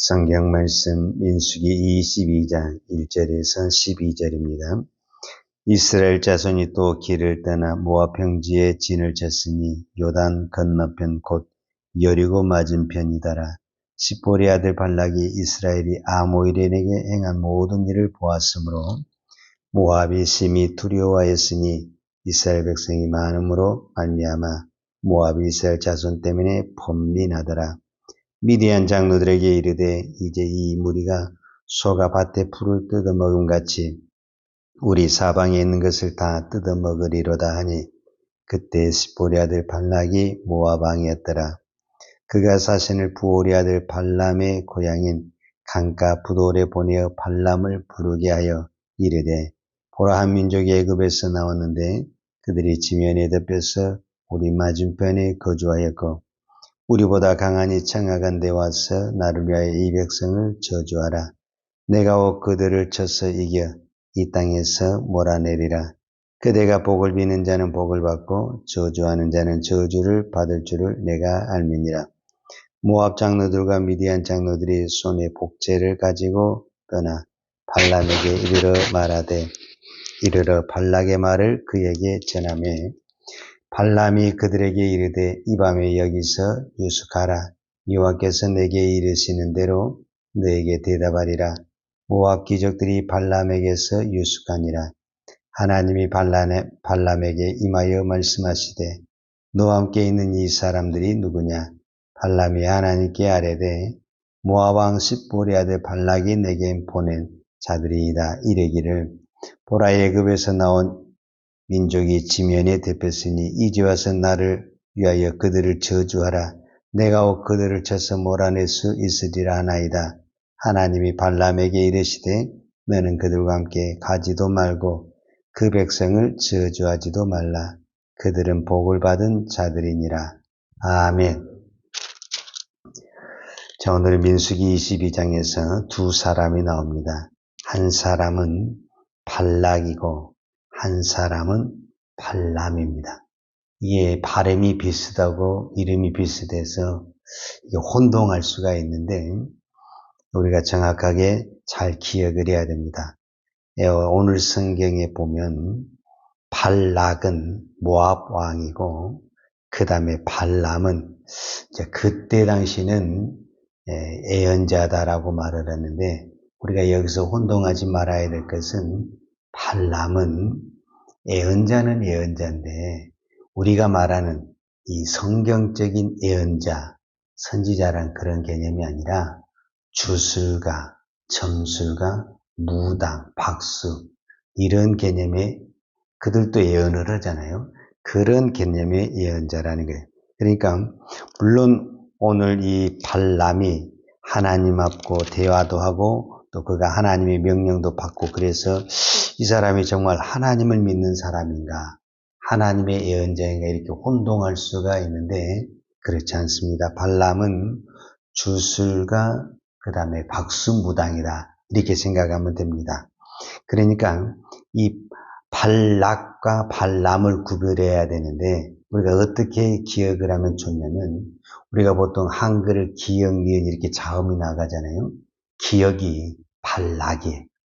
성경 말씀 민수기 22장 1절에서 12절입니다. 이스라엘 자손이 또 길을 떠나 모압 평지에 진을 쳤으니 요단 건너편 곧 여리고 맞은편이더라. 십보리 아들 발락이 이스라엘이 아모리에게 행한 모든 일을 보았으므로 모압이 심히 두려워하였으니 이스라엘 백성이 많음으로 말미암아 모압이 이스라엘 자손 때문에 번민하더라. 미디안 장로들에게 이르되 이제 이 무리가 소가 밭에 풀을 뜯어먹음같이 우리 사방에 있는 것을 다 뜯어먹으리로다 하니 그때 스보리 아들 발락이 모압 왕이었더라. 그가 사신을 부오리 아들 발람의 고향인 강가 부돌에 보내어 발람을 부르게 하여 이르되 보라 한 민족이 애굽에서 나왔는데 그들이 지면에 덮여서 우리 맞은편에 거주하였고 우리보다 강하니 청하건대 와서 나를 위하여 이 백성을 저주하라. 내가 곧 그들을 쳐서 이겨 이 땅에서 몰아내리라. 그대가 복을 비는 자는 복을 받고 저주하는 자는 저주를 받을 줄을 내가 알미니라. 모압 장로들과 미디안 장로들이 손에 복제를 가지고 떠나 발람에게 이르러 발락의 말을 그에게 전하며 발람이 그들에게 이르되 이 밤에 여기서 유숙하라. 여호와께서 내게 이르시는 대로 너에게 대답하리라. 모압 귀족들이 발람에게서 유숙하니라. 하나님이 발람에게 임하여 말씀하시되 너와 함께 있는 이 사람들이 누구냐? 발람이 하나님께 아뢰되 모압 왕 십보리 아들 발락이 내게 보낸 자들이이다. 이르기를 보라 애굽에서 나온 민족이 지면에 덮였으니 이제 와서 나를 위하여 그들을 저주하라. 내가 곧 그들을 쳐서 몰아낼 수 있으리라 하나이다. 하나님이 발람에게 이르시되 너는 그들과 함께 가지도 말고 그 백성을 저주하지도 말라. 그들은 복을 받은 자들이니라. 아멘. 자, 오늘 민수기 22장에서 두 사람이 나옵니다. 한 사람은 발락이고 한 사람은 발람입니다. 이게 발음이 비슷하고 이름이 비슷해서 이게 혼동할 수가 있는데 우리가 정확하게 잘 기억을 해야 됩니다. 오늘 성경에 보면 발락은 모압 왕이고 그 다음에 발람은 그때 당시는 예언자다라고 말을 했는데 우리가 여기서 혼동하지 말아야 될 것은 발람은 예언자는 예언자인데 우리가 말하는 이 성경적인 예언자, 선지자란 그런 개념이 아니라 주술가, 점술가, 무당, 박수 이런 개념의 그들도 예언을 하잖아요. 그런 개념의 예언자라는 거예요. 그러니까 물론 오늘 이 발람이 하나님 앞고 대화도 하고 또 그가 하나님의 명령도 받고 그래서 이 사람이 정말 하나님을 믿는 사람인가 하나님의 예언자인가 이렇게 혼동할 수가 있는데 그렇지 않습니다. 발람은 주술가 그 다음에 박수무당이다 이렇게 생각하면 됩니다. 그러니까 이 발락과 발람을 구별해야 되는데 우리가 어떻게 기억을 하면 좋냐면 우리가 보통 한글을 기역, 니은 이렇게 자음이 나가잖아요. 기역이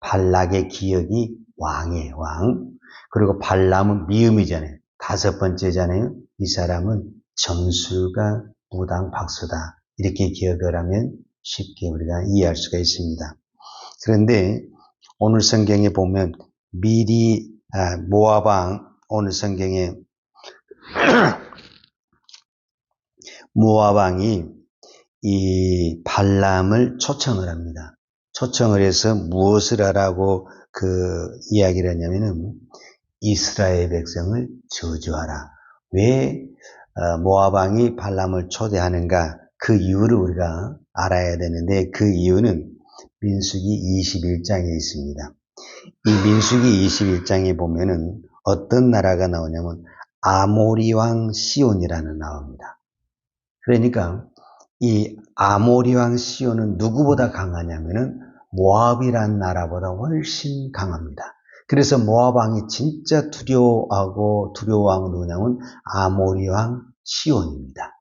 발락의 기역이 왕이에요. 왕. 그리고 발람은 미음이잖아요. 다섯 번째잖아요. 이 사람은 점술가, 무당, 박수다. 이렇게 기억을 하면 쉽게 우리가 이해할 수가 있습니다. 그런데 오늘 성경에 보면 모압 왕 오늘 성경에 모압 왕이 이 발람을 초청을 합니다. 초청을 해서 무엇을 하라고 이야기를 하냐면은 이스라엘 백성을 저주하라. 왜 모압 왕이 발람을 초대하는가? 그 이유를 우리가 알아야 되는데 그 이유는 민수기 21장에 있습니다. 이 민수기 21장에 보면은 어떤 나라가 나오냐면 아모리 왕 시온이라는 나옵니다. 그러니까 이 아모리 왕 시온은 누구보다 강하냐면은 모압이라는 나라보다 훨씬 강합니다. 그래서 모압 왕이 진짜 두려워하는 누구냐면 아모리 왕 시온입니다.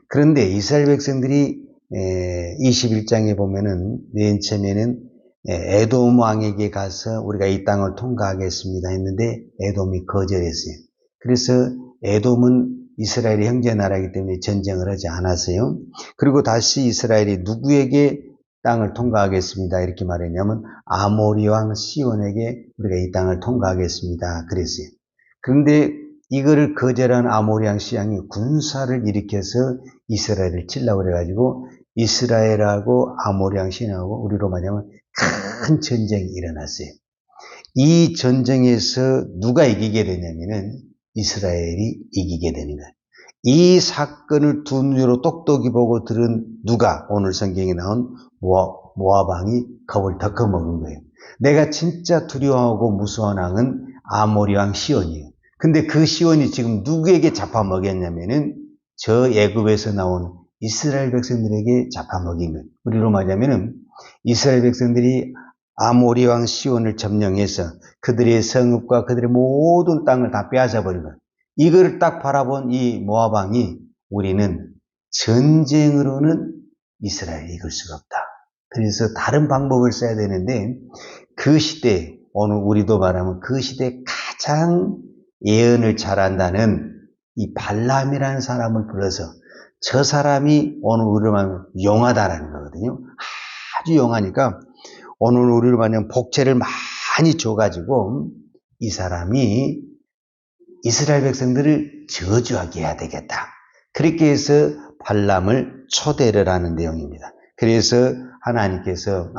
그런데 이스라엘 백성들이 21장에 보면은 맨 처음에는 에돔 왕에게 가서 우리가 이 땅을 통과하겠습니다 했는데 에돔이 거절했어요. 그래서 에돔은 이스라엘의 형제 나라이기 때문에 전쟁을 하지 않았어요. 그리고 다시 이스라엘이 누구에게 땅을 통과하겠습니다 이렇게 말했냐면 아모리 왕 시온에게 우리가 이 땅을 통과하겠습니다 그랬어요. 그런데 이거를 거절한 아모리 왕 시온이 군사를 일으켜서 이스라엘을 치려고 그래가지고 이스라엘하고 아모리 왕 시온하고 우리로 말하면 큰 전쟁이 일어났어요. 이 전쟁에서 누가 이기게 되냐면은 이스라엘이 이기게 되는 거예요. 이 사건을 두 눈으로 똑똑히 보고 들은 누가 오늘 성경에 나온 모압 왕이 겁을 덜컥 먹은 거예요. 내가 진짜 두려워하고 무서운 왕은 아모리 왕 시온이에요. 근데 그 시온이 지금 누구에게 잡아먹였냐면은 저 애굽에서 나온 이스라엘 백성들에게 잡아먹인 거예요. 우리로 말하면은 이스라엘 백성들이 아모리 왕 시온을 점령해서 그들의 성읍과 그들의 모든 땅을 다 빼앗아버린 거예요. 이걸 딱 바라본 이 모압 왕이 우리는 전쟁으로는 이스라엘을 이길 수가 없다. 그래서 다른 방법을 써야 되는데 그 시대, 오늘 우리도 말하면 그 시대에 가장 예언을 잘한다는 이 발람이라는 사람을 불러서 저 사람이 오늘 우리로 말하면 용하다라는 거거든요. 아주 용하니까 오늘 우리로 말하면 복채를 많이 줘가지고 이 사람이 이스라엘 백성들을 저주하게 해야 되겠다. 그렇게 해서 발람을 초대를 하는 내용입니다. 그래서 하나님께서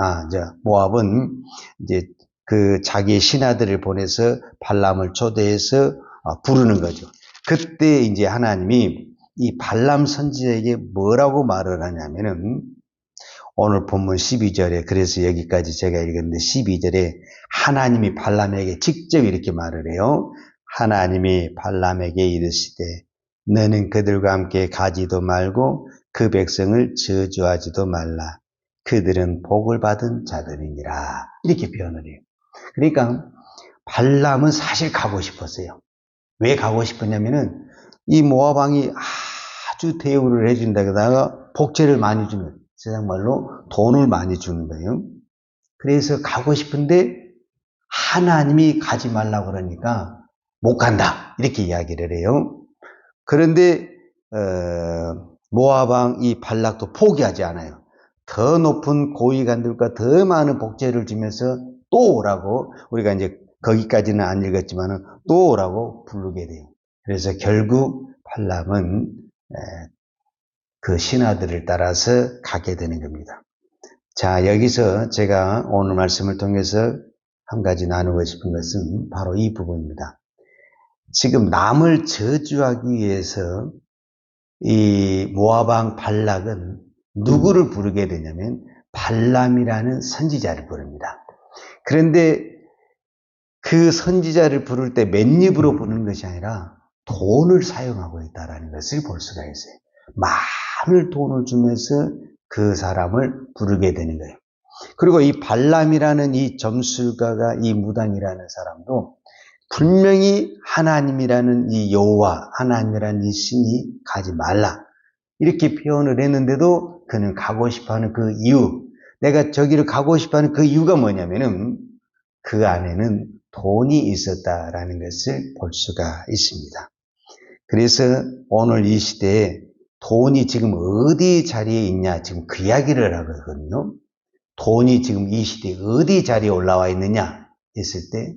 모압은 이제 그 자기의 신하들을 보내서 발람을 초대해서 부르는 거죠. 그때 이제 하나님이 이 발람 선지자에게 뭐라고 말을 하냐면은 오늘 본문 12절에 그래서 여기까지 제가 읽었는데 12절에 하나님이 발람에게 직접 이렇게 말을 해요. 하나님이 발람에게 이르시되 너는 그들과 함께 가지도 말고 그 백성을 저주하지도 말라. 그들은 복을 받은 자들이니라. 이렇게 표현을 해요. 그러니까 발람은 사실 가고 싶었어요. 왜 가고 싶었냐면은 이 모압 왕이 아주 대우를 해준다다가 복제를 많이 주는 세상 말로 돈을 많이 주는 거예요. 그래서 가고 싶은데 하나님이 가지 말라고 그러니까 못 간다 이렇게 이야기를 해요. 그런데 모압 왕 이 발락도 포기하지 않아요. 더 높은 고위관들과 더 많은 복제를 주면서 또 오라고 우리가 이제 거기까지는 안 읽었지만 또 오라고 부르게 돼요. 그래서 결국 발람은 그 신하들을 따라서 가게 되는 겁니다. 자, 여기서 제가 오늘 말씀을 통해서 한 가지 나누고 싶은 것은 바로 이 부분입니다. 지금 남을 저주하기 위해서 이 모압 왕 발락은 누구를 부르게 되냐면 발람이라는 선지자를 부릅니다. 그런데 그 선지자를 부를 때 맨입으로 부르는 것이 아니라 돈을 사용하고 있다는 것을 볼 수가 있어요. 많은 돈을 주면서 그 사람을 부르게 되는 거예요. 그리고 이 발람이라는 이 점술가가 이 무당이라는 사람도 분명히 하나님이라는 이 여호와, 하나님이라는 이 신이 가지 말라 이렇게 표현을 했는데도 그는 가고 싶어하는 그 이유, 내가 저기를 가고 싶어하는 그 이유가 뭐냐면은 그 안에는 돈이 있었다라는 것을 볼 수가 있습니다. 그래서 오늘 이 시대에 돈이 지금 어디 자리에 있냐 지금 그 이야기를 하거든요. 돈이 지금 이 시대에 어디 자리에 올라와 있느냐 했을 때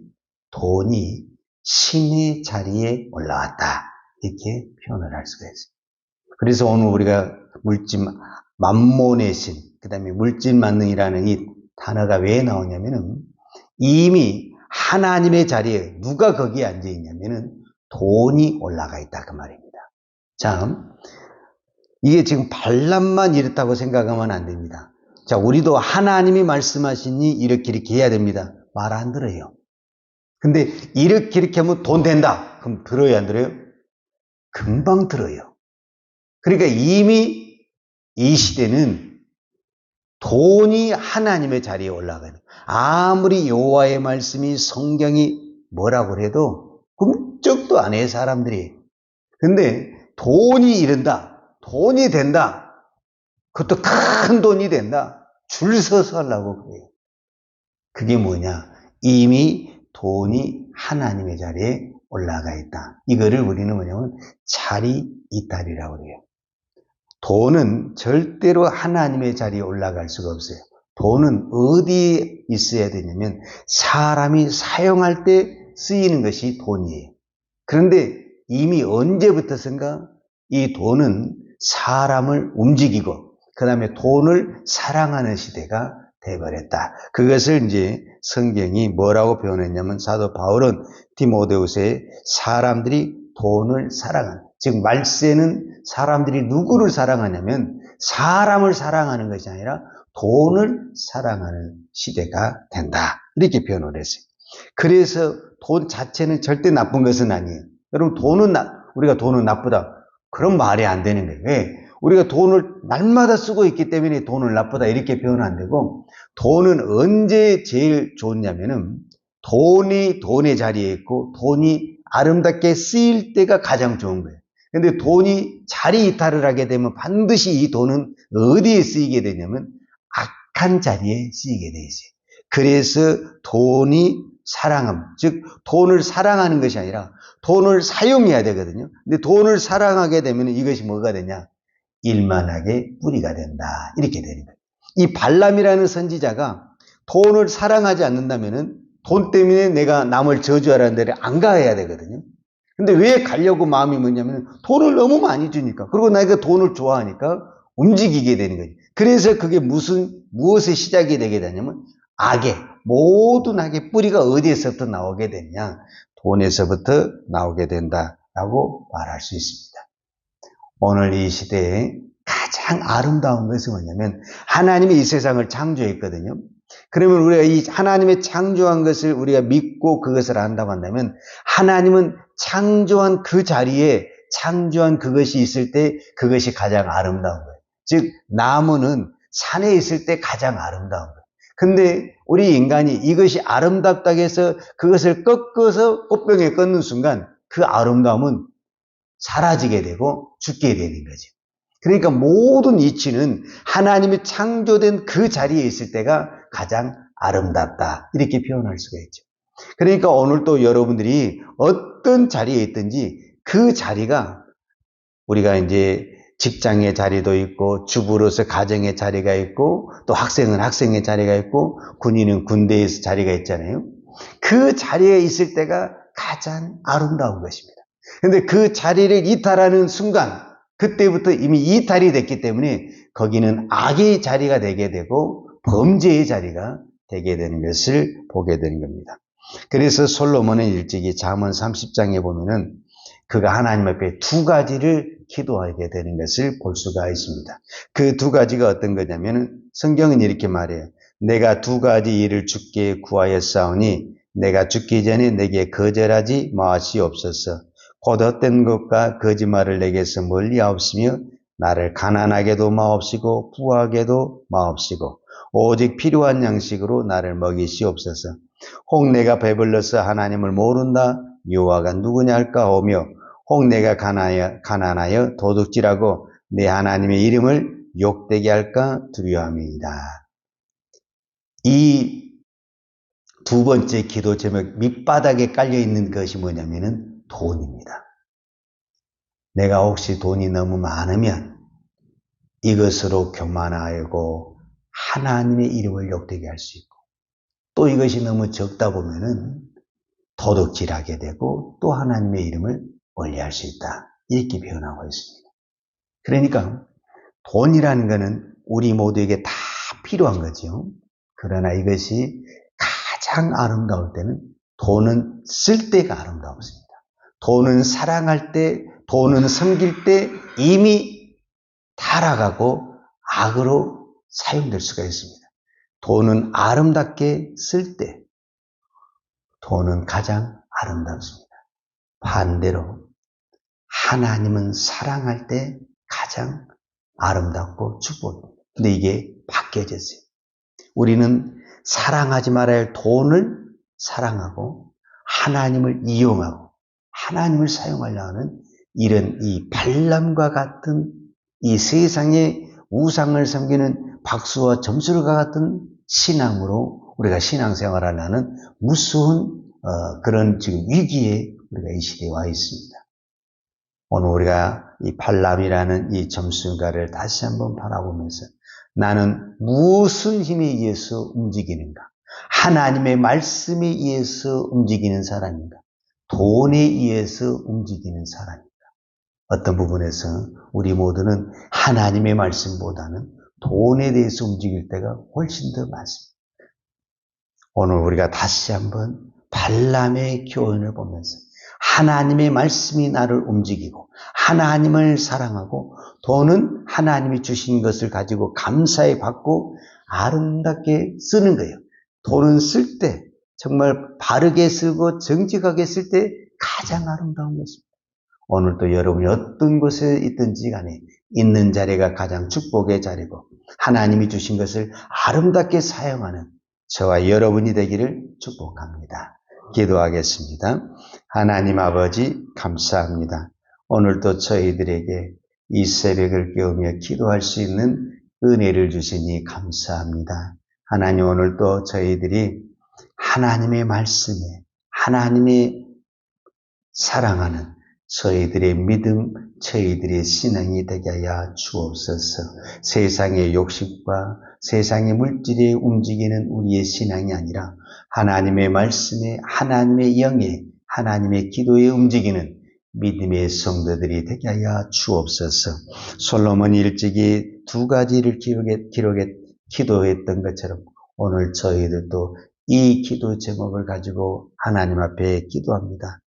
돈이 신의 자리에 올라왔다 이렇게 표현을 할 수가 있어요. 그래서 오늘 우리가 물질 만몬의 신, 그 다음에 물질 만능이라는 이 단어가 왜 나오냐면은 이미 하나님의 자리에 누가 거기에 앉아 있냐면은 돈이 올라가 있다 그 말입니다. 자, 이게 지금 발람만 이렇다고 생각하면 안 됩니다. 자, 우리도 하나님이 말씀하시니 이렇게 해야 됩니다. 말 안 들어요. 근데 이렇게 하면 돈 된다. 그럼 들어요, 안 들어요? 금방 들어요. 그러니까 이미 이 시대는 돈이 하나님의 자리에 올라가요. 아무리 여호와의 말씀이 성경이 뭐라고 해도 꿈쩍도 안 해요, 사람들이. 근데 돈이 이른다. 돈이 된다. 그것도 큰 돈이 된다. 줄 서서 하려고 그래요. 그게 뭐냐? 이미 돈이 하나님의 자리에 올라가 있다. 이거를 우리는 뭐냐면 자리 이탈이라고 그래요. 돈은 절대로 하나님의 자리에 올라갈 수가 없어요. 돈은 어디에 있어야 되냐면 사람이 사용할 때 쓰이는 것이 돈이에요. 그런데 이미 언제부터선가 이 돈은 사람을 움직이고 그 다음에 돈을 사랑하는 시대가 돼버렸다. 그것을 이제 성경이 뭐라고 표현했냐면 사도 바울은 디모데후서에 사람들이 돈을 사랑하는, 즉 말세는 사람들이 누구를 사랑하냐면 사람을 사랑하는 것이 아니라 돈을 사랑하는 시대가 된다. 이렇게 표현을 했어요. 그래서 돈 자체는 절대 나쁜 것은 아니에요. 여러분 우리가 돈은 나쁘다. 그런 말이 안 되는 거예요. 왜? 우리가 돈을 날마다 쓰고 있기 때문에 돈을 나쁘다 이렇게 표현 안 되고, 돈은 언제 제일 좋냐면은 돈이 돈의 자리에 있고 돈이 아름답게 쓰일 때가 가장 좋은 거예요. 근데 돈이 자리 이탈을 하게 되면 반드시 이 돈은 어디에 쓰이게 되냐면 악한 자리에 쓰이게 돼 있어요. 그래서 돈이 사랑함, 즉 돈을 사랑하는 것이 아니라 돈을 사용해야 되거든요. 근데 돈을 사랑하게 되면 이것이 뭐가 되냐? 일만하게 뿌리가 된다. 이렇게 되는 거예요. 이 발람이라는 선지자가 돈을 사랑하지 않는다면은 돈 때문에 내가 남을 저주하라는 데를 안 가야 되거든요. 근데 왜 가려고 마음이 뭐냐면 돈을 너무 많이 주니까, 그리고 내가 돈을 좋아하니까 움직이게 되는 거예요. 그래서 그게 무엇의 시작이 되게 되냐면 악의, 모든 악의 뿌리가 어디에서부터 나오게 되냐? 돈에서부터 나오게 된다라고 말할 수 있습니다. 오늘 이 시대에 가장 아름다운 것은 뭐냐면 하나님이 이 세상을 창조했거든요. 그러면 우리가 이 하나님의 창조한 것을 우리가 믿고 그것을 안다고 한다면 하나님은 창조한 그 자리에 창조한 그것이 있을 때 그것이 가장 아름다운 거예요. 즉 나무는 산에 있을 때 가장 아름다운 거예요. 근데 우리 인간이 이것이 아름답다고 해서 그것을 꺾어서 꽃병에 꺾는 순간 그 아름다움은 사라지게 되고 죽게 되는 거죠. 그러니까 모든 이치는 하나님이 창조된 그 자리에 있을 때가 가장 아름답다. 이렇게 표현할 수가 있죠. 그러니까 오늘 또 여러분들이 어떤 자리에 있든지 그 자리가, 우리가 이제 직장의 자리도 있고 주부로서 가정의 자리가 있고 또 학생은 학생의 자리가 있고 군인은 군대에서 자리가 있잖아요. 그 자리에 있을 때가 가장 아름다운 것입니다. 그런데 그 자리를 이탈하는 순간 그때부터 이미 이탈이 됐기 때문에 거기는 악의 자리가 되게 되고 범죄의 자리가 되게 되는 것을 보게 되는 겁니다. 그래서 솔로몬은 일찍이 잠언 30장에 보면은 그가 하나님 앞에 두 가지를 기도하게 되는 것을 볼 수가 있습니다. 그 두 가지가 어떤 거냐면 성경은 이렇게 말해요. 내가 두 가지 일을 주께 구하였사오니 내가 죽기 전에 내게 거절하지 마시옵소서. 곧 헛된 것과 거짓말을 내게서 멀리하옵시며 나를 가난하게도 마옵시고 부하게도 마옵시고 오직 필요한 양식으로 나를 먹이시옵소서. 혹 내가 배불러서 하나님을 모른다 여호와가 누구냐 할까 하며 혹 내가 가난하여 도둑질하고 내 하나님의 이름을 욕되게 할까 두려워함이니이다. 이 두 번째 기도 제목 밑바닥에 깔려있는 것이 뭐냐면은 돈입니다. 내가 혹시 돈이 너무 많으면 이것으로 교만하고 하나님의 이름을 욕되게 할 수 있고, 또 이것이 너무 적다 보면은 도둑질하게 되고 또 하나님의 이름을 멀리할 수 있다. 이렇게 표현하고 있습니다. 그러니까 돈이라는 것은 우리 모두에게 다 필요한 거죠. 그러나 이것이 가장 아름다울 때는 돈은 쓸 때가 아름다웠습니다. 돈은 사랑할 때, 돈은 섬길 때 이미 타락하고 악으로 사용될 수가 있습니다. 돈은 아름답게 쓸 때 돈은 가장 아름답습니다. 반대로 하나님은 사랑할 때 가장 아름답고 축복입니다. 근데 이게 바뀌어졌어요. 우리는 사랑하지 말아야 할 돈을 사랑하고 하나님을 이용하고 하나님을 사용하려 하는 이런 이 발람과 같은 이 세상의 우상을 섬기는 박수와 점수를 같은 신앙으로 우리가 신앙생활을 하는 무서운 그런 지금 위기에 우리가 이 시대에 와 있습니다. 오늘 우리가 이 발람이라는 이 점순가를 다시 한번 바라보면서 나는 무슨 힘에 의해서 움직이는가? 하나님의 말씀에 의해서 움직이는 사람인가? 돈에 의해서 움직이는 사람인가? 어떤 부분에서 우리 모두는 하나님의 말씀보다는 돈에 대해서 움직일 때가 훨씬 더 많습니다. 오늘 우리가 다시 한번 발람의 교훈을 보면서 하나님의 말씀이 나를 움직이고 하나님을 사랑하고 돈은 하나님이 주신 것을 가지고 감사히 받고 아름답게 쓰는 거예요. 돈은 쓸 때 정말 바르게 쓰고 정직하게 쓸 때 가장 아름다운 것입니다. 오늘도 여러분이 어떤 곳에 있든지 간에 있는 자리가 가장 축복의 자리고 하나님이 주신 것을 아름답게 사용하는 저와 여러분이 되기를 축복합니다. 기도하겠습니다. 하나님 아버지 감사합니다. 오늘도 저희들에게 이 새벽을 깨우며 기도할 수 있는 은혜를 주시니 감사합니다. 하나님 오늘도 저희들이 하나님의 말씀에 하나님의 사랑하는 저희들의 믿음, 저희들의 신앙이 되게 하여 주옵소서. 세상의 욕심과 세상의 물질에 움직이는 우리의 신앙이 아니라 하나님의 말씀에 하나님의 영에 하나님의 기도에 움직이는 믿음의 성도들이 되게 하여 주옵소서. 솔로몬이 일찍이 두 가지를 기도했던 것처럼 오늘 저희들도 이 기도 제목을 가지고 하나님 앞에 기도합니다.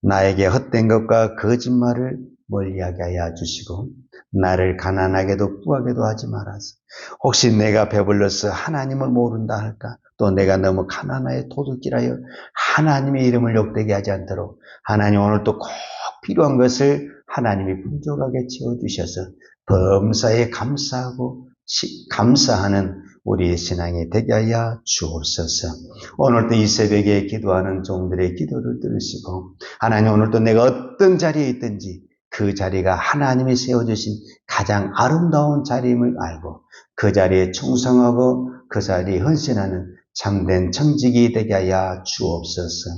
나에게 헛된 것과 거짓말을 멀리하게 하여 주시고 나를 가난하게도 부하게도 하지 말아서 혹시 내가 배불러서 하나님을 모른다 할까? 또 내가 너무 가난하여 도둑질하여 하나님의 이름을 욕되게 하지 않도록 하나님 오늘 또 꼭 필요한 것을 하나님이 풍족하게 채워주셔서 범사에 감사하고 감사하는 우리의 신앙이 되게 하여 주옵소서. 오늘도 이 새벽에 기도하는 종들의 기도를 들으시고 하나님 오늘도 내가 어떤 자리에 있든지 그 자리가 하나님이 세워주신 가장 아름다운 자리임을 알고 그 자리에 충성하고 그 자리에 헌신하는 참된 청직이 되게 하여 주옵소서.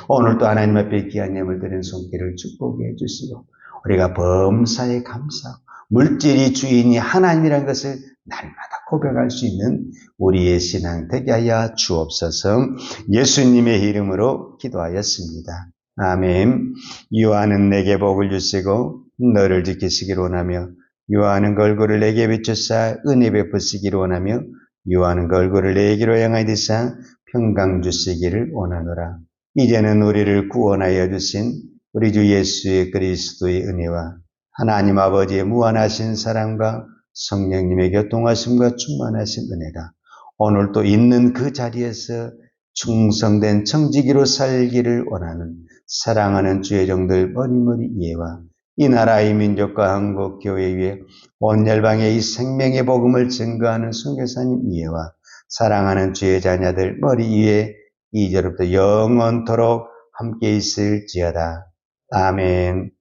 오늘도 하나님 앞에 귀한 예물 드리는 손길을 축복해 주시고 우리가 범사에 감사하고 물질이 주인이 하나님이라는 것을 날마다 고백할 수 있는 우리의 신앙 되게 하여 주옵소서. 예수님의 이름으로 기도하였습니다. 아멘. 유하는 내게 복을 주시고 너를 지키시기를 원하며 유하는 얼굴을 내게 비추사 은혜 베푸시기를 원하며 유하는 얼굴을 내게로 향하여 드사 평강 주시기를 원하노라. 이제는 우리를 구원하여 주신 우리 주 예수 그리스도의 은혜와 하나님 아버지의 무한하신 사랑과 성령님의 교통하심과 충만하신 은혜가 오늘 또 있는 그 자리에서 충성된 청지기로 살기를 원하는 사랑하는 주의 종들 머리머리 이해와 이 나라 이 민족과 한국 교회 위에 온 열방의 이 생명의 복음을 증거하는 선교사님 이해와 사랑하는 주의 자녀들 머리 위에 이제로부터 영원토록 함께 있을지어다. 아멘.